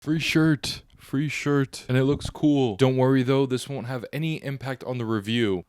Free shirt. Free shirt. And it looks cool. Don't worry though, this won't have any impact on the review.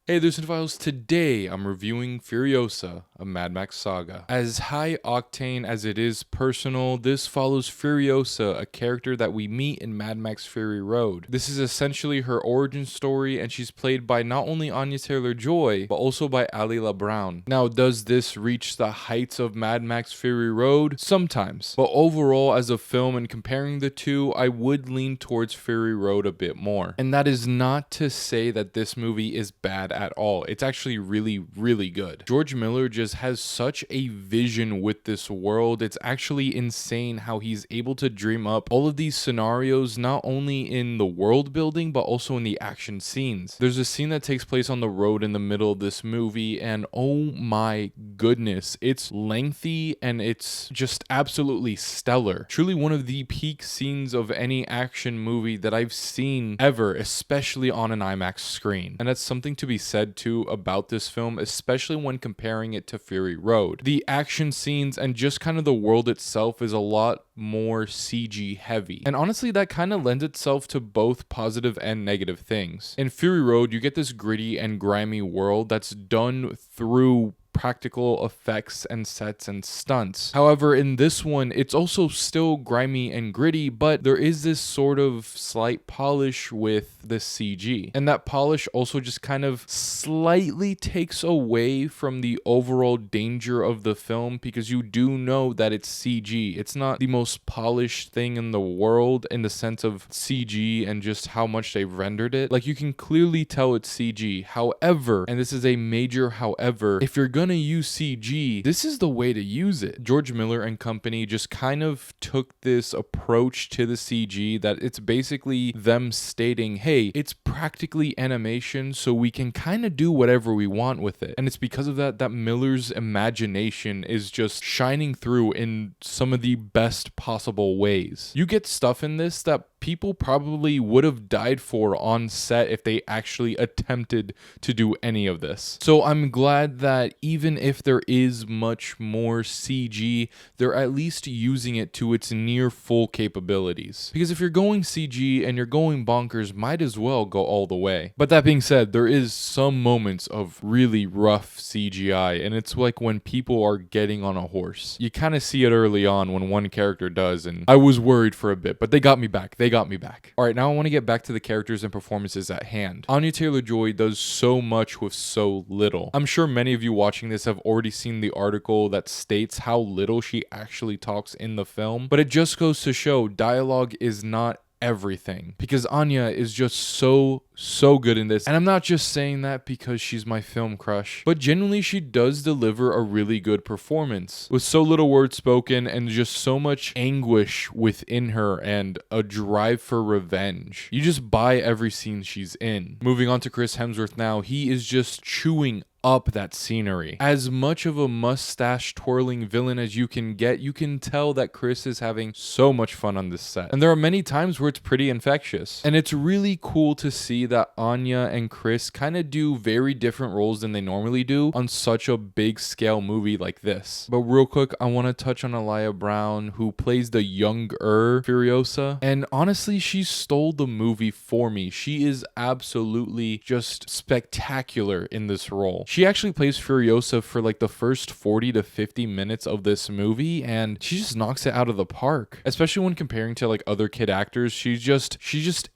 Hey there, Cinephiles. Today I'm reviewing Furiosa, a Mad Max saga. As high octane as it is personal, this follows Furiosa, a character that we meet in Mad Max Fury Road. This is essentially her origin story, and she's played by not only Anya Taylor-Joy, but also by Ali LeBrown. Now, does this reach the heights of Mad Max Fury Road? Sometimes. But overall, as a film and comparing the two, I would lean towards Fury Road a bit more. And that is not to say that this movie is bad at all. It's actually really good. George Miller just has such a vision with this world. It's actually insane how he's able to dream up all of these scenarios, not only in the world building, but also in the action scenes. There's a scene that takes place on the road in the middle of this movie, and oh my goodness, it's lengthy and it's just absolutely stellar. Truly one of the peak scenes of any action movie that I've seen ever, especially on an IMAX screen. And that's something to be said too about this film, especially when comparing it to Fury Road. The action scenes and just kind of the world itself is a lot more CG heavy. And honestly, that kind of lends itself to both positive and negative things. In Fury Road, you get this gritty and grimy world that's done through practical effects and sets and stunts. However, in this one, it's also still grimy and gritty, but there is this sort of slight polish with the CG. And that polish also just kind of slightly takes away from the overall danger of the film, because you do know that it's CG. It's not the most polished thing in the world in the sense of CG and just how much they've rendered it. Like, you can clearly tell it's CG. However, and this is a major however, if you're gonna use CG, this is the way to use it. George Miller and company just kind of took this approach to the CG that it's basically them stating, hey, it's practically animation, so we can kind of do whatever we want with it. And it's because of that Miller's imagination is just shining through in some of the best possible ways. You get stuff in this that people probably would have died for on set if they actually attempted to do any of this. So I'm glad that even if there is much more CG, they're at least using it to its near full capabilities. Because if you're going CG and you're going bonkers, might as well go all the way. But that being said, there is some moments of really rough CGI, and it's like when people are getting on a horse. You kind of see it early on when one character does, and I was worried for a bit, but they got me back. All right, now I want to get back to the characters and performances at hand. Anya Taylor-Joy does so much with so little. I'm sure many of you watching this have already seen the article that states how little she actually talks in the film, but it just goes to show dialogue is not everything, because Anya is just so good in this. And I'm not just saying that because she's my film crush, but genuinely she does deliver a really good performance with so little words spoken and just so much anguish within her and a drive for revenge. You just buy every scene she's in. Moving on to Chris Hemsworth now, he is just chewing up that scenery. As much of a mustache twirling villain as you can get, you can tell that Chris is having so much fun on this set. And there are many times where it's pretty infectious. And it's really cool to see that Anya and Chris kind of do very different roles than they normally do on such a big scale movie like this. But real quick, I want to touch on Aliyah Brown, who plays the younger Furiosa. And honestly, she stole the movie for me. She is absolutely just spectacular in this role. She actually plays Furiosa for like the first 40 to 50 minutes of this movie, and she just knocks it out of the park. Especially when comparing to like other kid actors, she's just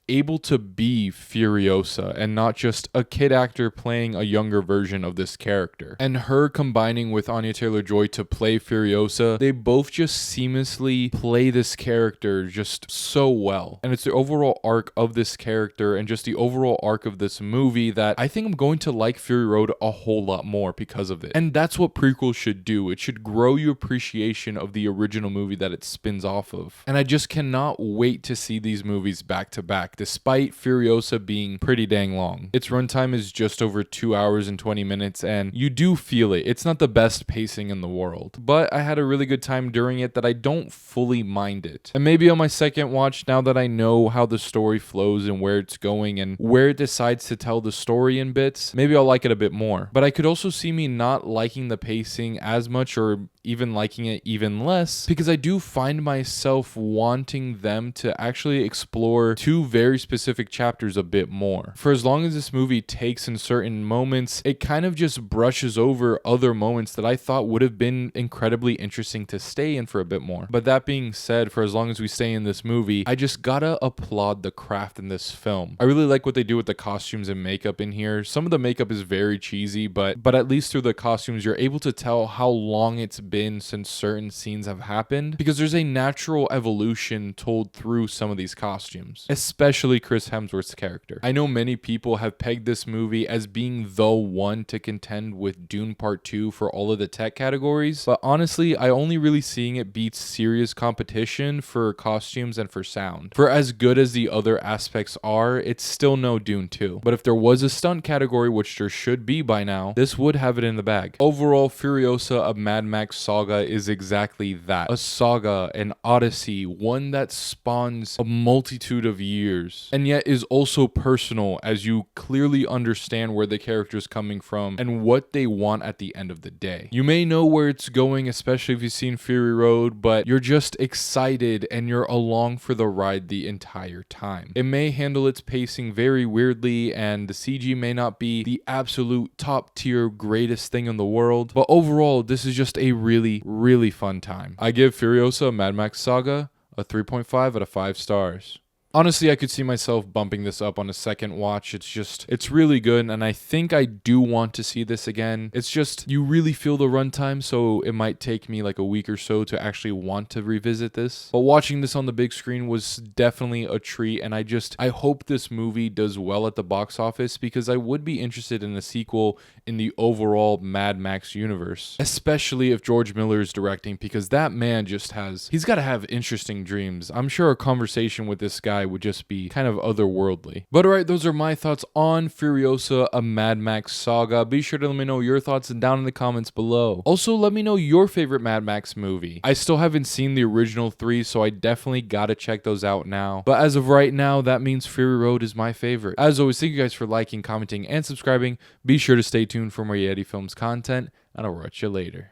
able to be Furiosa and not just a kid actor playing a younger version of this character. And her combining with Anya Taylor-Joy to play Furiosa, they both just seamlessly play this character just so well. And it's the overall arc of this character and just the overall arc of this movie that I think I'm going to like Fury Road a whole lot more because of it. And that's what prequels should do. It should grow your appreciation of the original movie that it spins off of. And I just cannot wait to see these movies back to back, despite Furiosa being pretty dang long. Its runtime is just over 2 hours and 20 minutes, and you do feel it. It's not the best pacing in the world, but I had a really good time during it that I don't fully mind it. And maybe on my second watch, now that I know how the story flows and where it's going and where it decides to tell the story in bits, maybe I'll like it a bit more. But I could also see me not liking the pacing as much, or even liking it even less, because I do find myself wanting them to actually explore two very specific chapters a bit more. For as long as this movie takes in certain moments, it kind of just brushes over other moments that I thought would have been incredibly interesting to stay in for a bit more. But that being said, for as long as we stay in this movie, I just gotta applaud the craft in this film. I really like what they do with the costumes and makeup in here. Some of the makeup is very cheesy, but at least through the costumes, you're able to tell how long it's been since certain scenes have happened, because there's a natural evolution told through some of these costumes, especially Chris Hemsworth's character. I know many people have pegged this movie as being the one to contend with Dune Part 2 for all of the tech categories, but honestly, I only really seeing it beat serious competition for costumes and for sound. For as good as the other aspects are, it's still no Dune 2. But if there was a stunt category, which there should be by now, this would have it in the bag. Overall, Furiosa: A Mad Max Saga is exactly that. A saga, an odyssey, one that spawns a multitude of years, and yet is also personal, as you clearly understand where the character's coming from and what they want at the end of the day. You may know where it's going, especially if you've seen Fury Road, but you're just excited and you're along for the ride the entire time. It may handle its pacing very weirdly, and the CG may not be the absolute top tier greatest thing in the world, but overall, this is just a really, really fun time. I give Furiosa: A Mad Max Saga a 3.5 out of 5 stars. Honestly, I could see myself bumping this up on a second watch. It's really good, and I think I do want to see this again. It's just, you really feel the runtime, so it might take me like a week or so to actually want to revisit this. But watching this on the big screen was definitely a treat, and I hope this movie does well at the box office, because I would be interested in a sequel in the overall Mad Max universe, especially if George Miller is directing, because that man he's got to have interesting dreams. I'm sure a conversation with this guy would just be kind of otherworldly. But alright, those are my thoughts on Furiosa: A Mad Max Saga. Be sure to let me know your thoughts down in the comments below. Also, let me know your favorite Mad Max movie. I still haven't seen the original 3, so I definitely gotta check those out now. But as of right now, that means Fury Road is my favorite. As always, thank you guys for liking, commenting, and subscribing. Be sure to stay tuned for more Yeti Films content, and I'll watch you later.